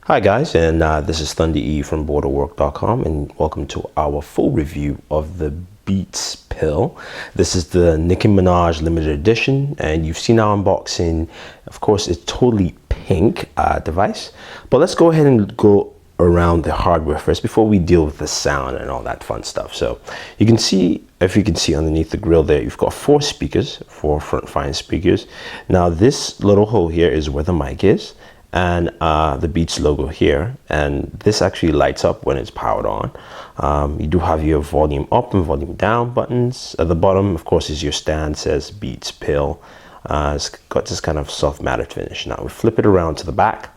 Hi guys, and this is Thunder E from Booredatwork.com, and welcome to our full review of the beatspill. This is the Nicki Minaj Limited Edition, and you've seen our unboxing. Of course, it's totally pink device, but let's go ahead and go around the hardware first before we deal with the sound and all that fun stuff. So you can see, if you can see underneath the grill there, you've got four front fine speakers. Now this little hole here is where the mic is, and the Beats logo here, and this actually lights up when it's powered on. You do have your volume up and volume down buttons. At the bottom, of course, is your stand, says beatspill. It's got this kind of soft matte finish. Now we flip it around to the back.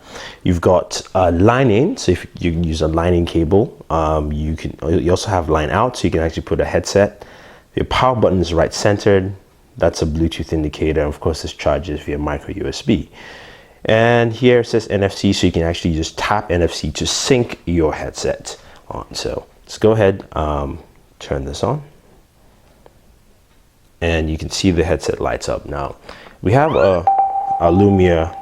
You've got line in, so if you can use a line-in cable, you also have line out, so you can actually put a headset. Your power button is right centered. That's a Bluetooth indicator. Of course, this charges via micro USB. And here it says NFC, so you can actually just tap NFC to sync your headset on. So let's go ahead, turn this on, and you can see the headset lights up. Now we have a Lumia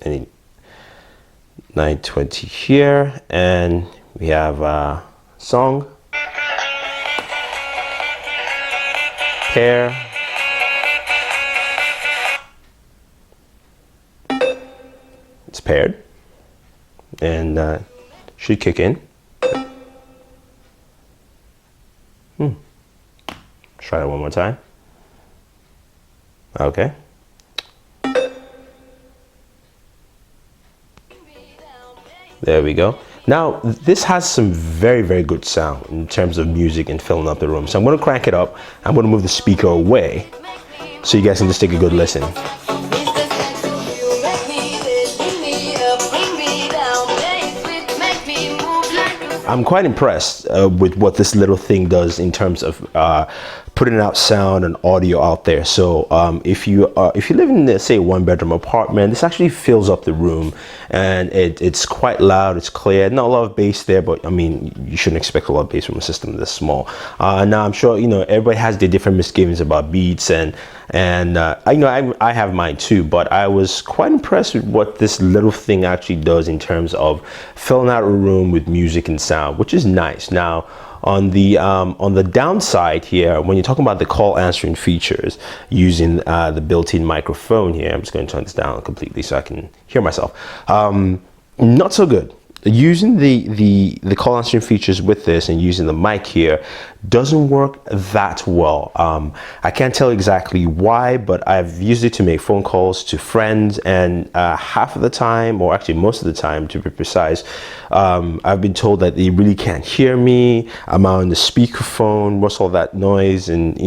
920 here, and we have a song, pair, it's paired, and should kick in. Try that one more time. Okay. There we go. Now this has some very good sound in terms of music and filling up the room. So I'm going to crank it up. I'm going to move the speaker away so you guys can just take a good listen. I'm quite impressed with what this little thing does in terms of putting out sound and audio out there. So if you live in, say, a one-bedroom apartment, this actually fills up the room, and it's quite loud. It's clear. Not a lot of bass there, but I mean, you shouldn't expect a lot of bass from a system this small. Now I'm sure everybody has their different misgivings about beats, and I have mine too. But I was quite impressed with what this little thing actually does in terms of filling out a room with music and sound, which is nice. Now on the downside here, when you're talking about the call answering features using the built-in microphone here, I'm just going to turn this down completely so I can hear myself. Not so good. Using the call answering features with this and using the mic here doesn't work that well. I can't tell exactly why, but I've used it to make phone calls to friends, and half of the time, or actually most of the time to be precise, I've been told that they really can't hear me. I'm out on the speakerphone. What's all that noise and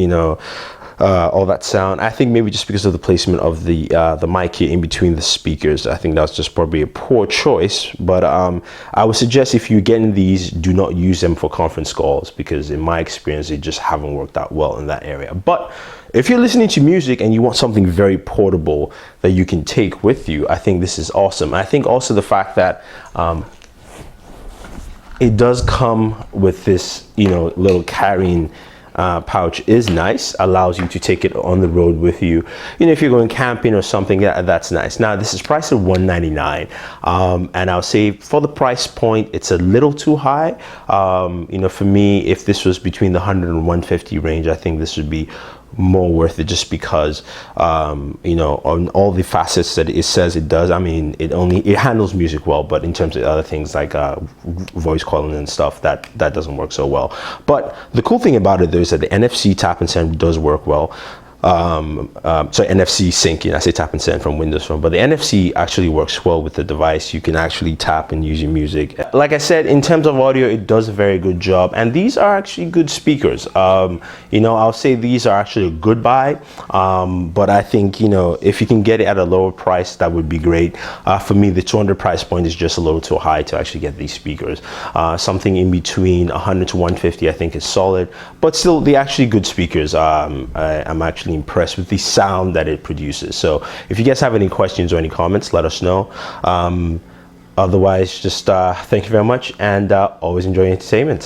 all that sound? I think maybe just because of the placement of the mic here in between the speakers. I think that's just probably a poor choice. But I would suggest, if you're getting these, do not use them for conference calls, because in my experience, they just haven't worked out well in that area. But if you're listening to music and you want something very portable that you can take with you, I think this is awesome. I think also the fact that it does come with this little carrying pouch is nice. Allows you to take it on the road with you. If you're going camping or something, that's nice. Now this is priced at $199, and I'll say for the price point, it's a little too high. For me, if this was between the 100 and 150 range, I think this would be more worth it, just because on all the facets that it says it does. I mean, it handles music well, but in terms of other things like voice calling and stuff, that doesn't work so well. But the cool thing about it, though, is that the NFC tap and send does work well. NFC syncing, I say tap and send from Windows Phone, but the NFC actually works well with the device. You can actually tap and use your music. Like I said, in terms of audio, it does a very good job, and these are actually good speakers. I'll say these are actually a good buy, but I think if you can get it at a lower price, that would be great. For me, the 200 price point is just a little too high to actually get these speakers. Something in between 100 to 150 I think is solid, but still, they're actually good speakers. I'm actually impressed with the sound that it produces. So if you guys have any questions or any comments, let us know. Otherwise, just thank you very much, and always enjoy entertainment.